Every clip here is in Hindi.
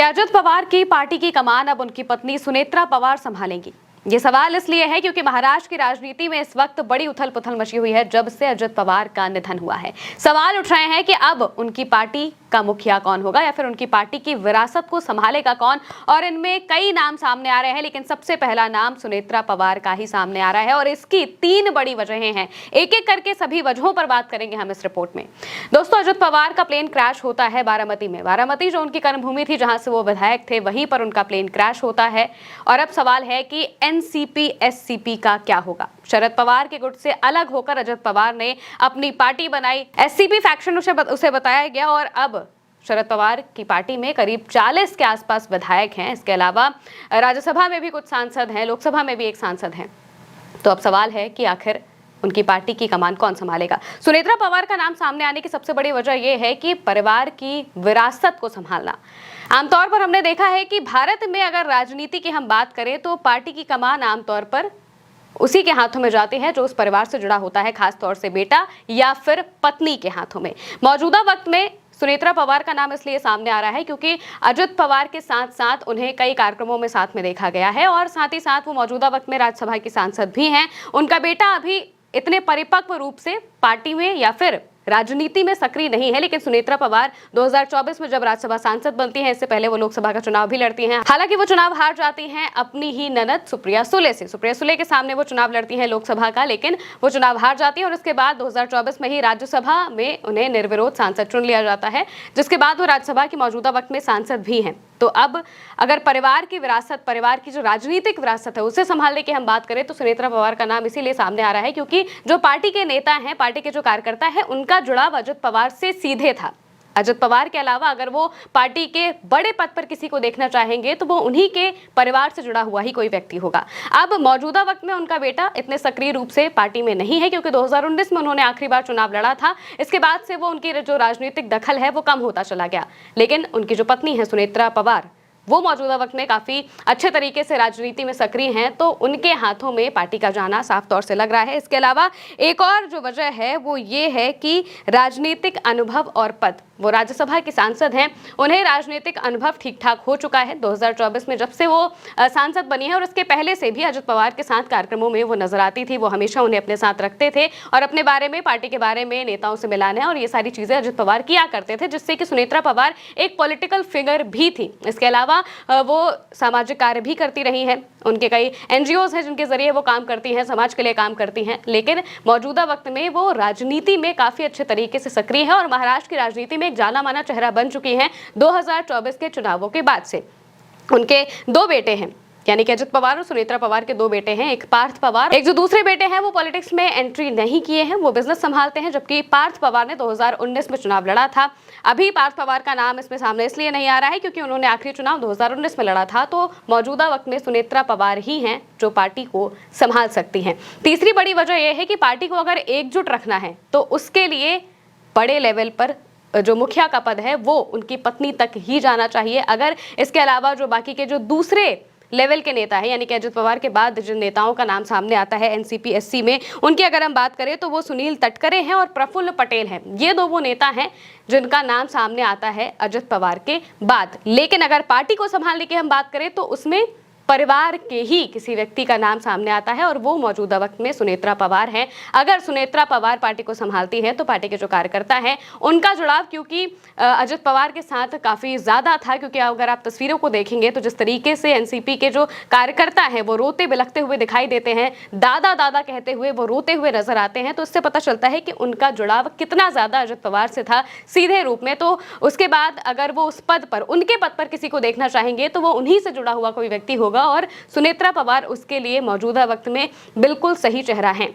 क्या अजित पवार की पार्टी की कमान अब उनकी पत्नी सुनेत्रा पवार संभालेंगी? ये सवाल इसलिए है क्योंकि महाराष्ट्र की राजनीति में इस वक्त बड़ी उथल पुथल मची हुई है जब से अजित पवार का निधन हुआ है। सवाल उठ रहे हैं कि अब उनकी पार्टी का मुखिया कौन होगा या फिर उनकी पार्टी की विरासत को संभालेगा कौन। और इनमें कई नाम सामने आ रहे हैं, लेकिन सबसे पहला नाम सुनेत्रा पवार का ही सामने आ रहा है और इसकी 3 बड़ी वजहें हैं। एक एक करके सभी वजहों पर बात करेंगे हम इस रिपोर्ट में। दोस्तों, अजित पवार का प्लेन क्रैश होता है बारामती में। बारामती जो उनकी कर्मभूमि थी, जहां से वो विधायक थे, वहीं पर उनका प्लेन क्रैश होता है। और अब सवाल है कि एनसीपी एससीपी का क्या होगा। शरद पवार के गुट से अलग होकर अजित पवार ने अपनी पार्टी बनाई। एससीपी फैक्शन उसे बताया गया और अब शरद पवार की पार्टी में करीब 40 के आसपास विधायक हैं। इसके अलावा राज्यसभा में भी कुछ सांसद हैं, लोकसभा में भी एक सांसद हैं। तो अब सवाल है कि आखिर उनकी पार्टी की कमान कौन संभालेगा। सुनेत्रा पवार का नाम सामने आने की सबसे बड़ी वजह यह है कि परिवार की विरासत को संभालना। आमतौर पर हमने देखा है कि भारत में अगर राजनीति की हम बात करें तो पार्टी की कमान आमतौर पर उसी के हाथों में जाती है जो उस परिवार से जुड़ा होता है, खासतौर से बेटा या फिर पत्नी के हाथों में। मौजूदा वक्त में सुनेत्रा पवार का नाम इसलिए सामने आ रहा है क्योंकि अजित पवार के साथ साथ उन्हें कई कार्यक्रमों में साथ में देखा गया है और साथ ही साथ वो मौजूदा वक्त में राज्यसभा की सांसद भी हैं। उनका बेटा अभी इतने परिपक्व रूप से पार्टी में या फिर राजनीति में सक्रिय नहीं है, लेकिन सुनेत्रा पवार 2024 में जब राज्यसभा सांसद बनती हैं, इससे पहले वो लोकसभा का चुनाव भी लड़ती हैं। हालांकि वो चुनाव हार जाती हैं अपनी ही ननद सुप्रिया सुले से। सुप्रिया सुले के सामने वो चुनाव लड़ती हैं लोकसभा का, लेकिन वो चुनाव हार जाती है और उसके बाद 2024 में ही राज्यसभा में उन्हें निर्विरोध सांसद चुन लिया जाता है, जिसके बाद वो राज्यसभा की मौजूदा वक्त में सांसद भी हैं। तो अब अगर परिवार की विरासत, परिवार की जो राजनीतिक विरासत है, उसे संभालने की हम बात करें तो सुनेत्रा पवार का नाम इसीलिए सामने आ रहा है क्योंकि जो पार्टी के नेता हैं, पार्टी के जो कार्यकर्ता हैं, उनका जुड़ाव अजित पवार से सीधे था। अजित पवार के अलावा अगर वो पार्टी के बड़े पद पर किसी को देखना चाहेंगे तो वो उन्हीं के परिवार से जुड़ा हुआ ही कोई व्यक्ति होगा। अब मौजूदा वक्त में उनका बेटा इतने सक्रिय रूप से पार्टी में नहीं है क्योंकि 2019 में उन्होंने आखिरी बार चुनाव लड़ा था। इसके बाद से वो उनकी जो राजनीतिक दखल है वो कम होता चला गया। लेकिन उनकी जो पत्नी है सुनेत्रा पवार, वो मौजूदा वक्त में काफी अच्छे तरीके से राजनीति में सक्रिय हैं, तो उनके हाथों में पार्टी का जाना साफ तौर से लग रहा है। इसके अलावा एक और जो वजह है वो ये है कि राजनीतिक अनुभव और पद। वो राज्यसभा की सांसद हैं, उन्हें राजनीतिक अनुभव ठीक ठाक हो चुका है। 2024 में जब से वो सांसद बनी है और उसके पहले से भी अजित पवार के साथ कार्यक्रमों में वो नजर आती थी। वो हमेशा उन्हें अपने साथ रखते थे और अपने बारे में, पार्टी के बारे में नेताओं से मिलाने और ये सारी चीजें अजित पवार किया करते थे, जिससे कि सुनेत्रा पवार एक पॉलिटिकल फिगर भी थी। इसके अलावा वो सामाजिक कार्य भी करती रही हैं। उनके कई एनजीओज हैं जिनके जरिए वो काम करती हैं, समाज के लिए काम करती हैं। लेकिन मौजूदा वक्त में वो राजनीति में काफी अच्छे तरीके से सक्रिय है और महाराष्ट्र की राजनीति में एक जाना माना चेहरा बन चुकी हैं 2024 के चुनावों के बाद से। उनके 2 बेटे हैं, यानी कि अजित पवार और सुनेत्रा पवार के 2 बेटे हैं। एक पार्थ पवार, एक जो दूसरे बेटे हैं वो पॉलिटिक्स में एंट्री नहीं किए हैं, वो बिजनेस संभालते हैं, जबकि पार्थ पवार ने 2019 में चुनाव लड़ा था। अभी पार्थ पवार का नाम इसमें सामने इसलिए नहीं आ रहा है क्योंकि उन्होंने आखिरी चुनाव 2019 में लड़ा था। तो मौजूदा वक्त में सुनेत्रा पवार ही हैं जो पार्टी को संभाल सकती हैं। तीसरी बड़ी वजह यह है कि पार्टी को अगर एकजुट रखना है तो उसके लिए बड़े लेवल पर जो मुखिया का पद है वो उनकी पत्नी तक ही जाना चाहिए। अगर इसके अलावा जो बाकी के जो दूसरे लेवल के नेता है, यानी कि अजित पवार के बाद जिन नेताओं का नाम सामने आता है एनसीपी एससी में, उनकी अगर हम बात करें तो वो सुनील तटकरे हैं और प्रफुल्ल पटेल हैं। ये 2 वो नेता हैं जिनका नाम सामने आता है अजित पवार के बाद। लेकिन अगर पार्टी को संभालने की हम बात करें तो उसमें परिवार के ही किसी व्यक्ति का नाम सामने आता है और वो मौजूदा वक्त में सुनेत्रा पवार हैं। अगर सुनेत्रा पवार पार्टी को संभालती है तो पार्टी के जो कार्यकर्ता हैं उनका जुड़ाव क्योंकि अजित पवार के साथ काफी ज्यादा था, क्योंकि अगर आप तस्वीरों को देखेंगे तो जिस तरीके से एनसीपी के जो कार्यकर्ता हैं वो रोते बिलखते हुए दिखाई देते हैं, दादा दादा कहते हुए वो रोते हुए नजर आते हैं, तो इससे पता चलता है कि उनका जुड़ाव कितना ज्यादा अजित पवार से था सीधे रूप में। तो उसके बाद अगर वो उस पद पर, उनके पद पर किसी को देखना चाहेंगे तो वो उन्हीं से जुड़ा हुआ कोई व्यक्ति होगा और सुनेत्रा पवार उसके लिए मौजूदा वक्त में बिल्कुल सही चेहरा है।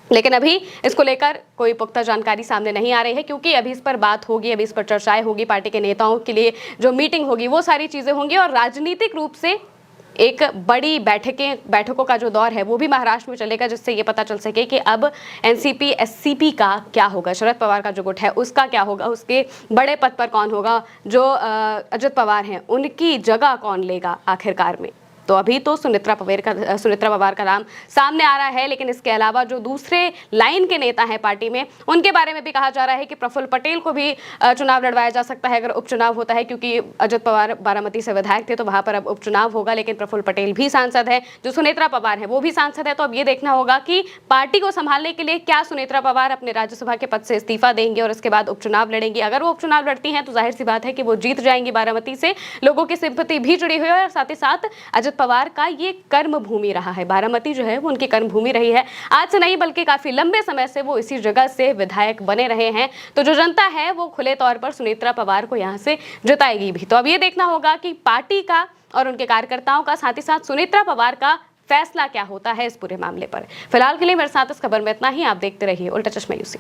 लेकिन अभी इसको लेकर कोई पुख्ता जानकारी सामने नहीं आ रही है क्योंकि अभी इस पर बात होगी, अभी इस पर चर्चाएं होगी, पार्टी के नेताओं के लिए जो मीटिंग होगी वो सारी चीजें होंगी और राजनीतिक रूप से एक बड़ी बैठकों का जो दौर है वो भी महाराष्ट्र में चलेगा, जिससे ये पता चल सके कि अब एनसीपी एससीपी का क्या होगा, शरद पवार का जो गुट है उसका क्या होगा, उसके बड़े पद पर कौन होगा, जो अजित पवार हैं उनकी जगह कौन लेगा आखिरकार में। तो अभी तो सुनेत्रा पवार का नाम सामने आ रहा है, लेकिन इसके अलावा जो दूसरे लाइन के नेता हैं पार्टी में, उनके बारे में भी कहा जा रहा है कि प्रफुल्ल पटेल को भी चुनाव लड़वाया जा सकता है अगर उपचुनाव होता है, क्योंकि अजित पवार बारामती से विधायक थे तो वहां पर अब उपचुनाव होगा, लेकिन प्रफुल्ल पटेल भी सांसद है, जो सुनेत्रा पवार है वो भी सांसद है। तो अब ये देखना होगा कि पार्टी को संभालने के लिए क्या सुनेत्रा पवार अपने राज्यसभा के पद से इस्तीफा देंगे और उसके बाद उपचुनाव लड़ेंगी। अगर वो उपचुनाव लड़ती हैं तो जाहिर सी बात है कि वो जीत जाएंगी बारामती से, लोगों की सिंपैथी भी जुड़ी हुई है और साथ ही साथ अजित पवार का ये कर्म भूमि रहा है, बारामती जो है वो उनकी कर्म भूमि रही है। आज से नहीं बल्कि काफी लंबे समय से वो इसी जगह से विधायक बने रहे हैं, तो जो जनता है वो खुले तौर पर सुनेत्रा पवार को यहाँ से जिताएगी भी। तो अब ये देखना होगा कि पार्टी का और उनके कार्यकर्ताओं का, साथ ही साथ सुनेत्रा पवार का फैसला क्या होता है इस पूरे मामले पर। फिलहाल के लिए मेरे साथ इस खबर में इतना ही। आप देखते रहिए उल्टा चश्मा यूसी।